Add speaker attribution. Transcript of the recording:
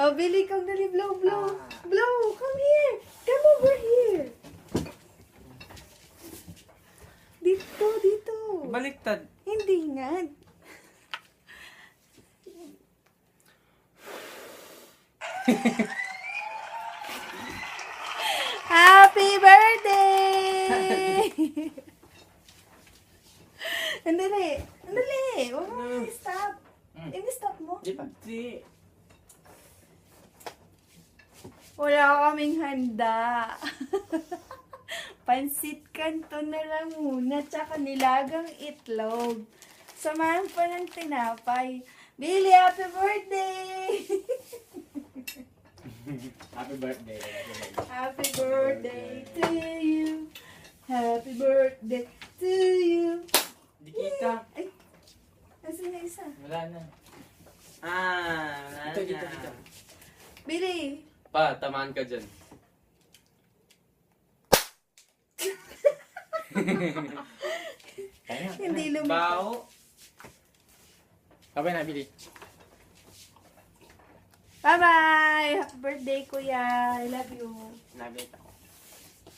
Speaker 1: Oh, Billy, come dali, blow, blow. Blow, come here. Come over here. Dito, dito.
Speaker 2: Baliktad.
Speaker 1: Hindi nga. Happy birthday! Andali. Andali. Huwag mo i-stop. I-stop mo.
Speaker 2: Di pa. Di.
Speaker 1: Wala kaming handa. Pansit kanto na lang muna, tsaka nilagang itlog. Samahan pa ng tinapay. Billy, happy birthday!
Speaker 2: Happy birthday.
Speaker 1: Happy birthday to you. Happy birthday to you.
Speaker 2: Di kita.
Speaker 1: Ay, nasa na isa?
Speaker 2: Wala na. Wala na. Dito.
Speaker 1: Billy,
Speaker 3: Pa, tamaan ka dyan.
Speaker 1: hindi lumipad.
Speaker 2: Bao. Kapay na, Billy.
Speaker 1: Bye-bye! Happy birthday, kuya. I love you.
Speaker 2: Nabit ako.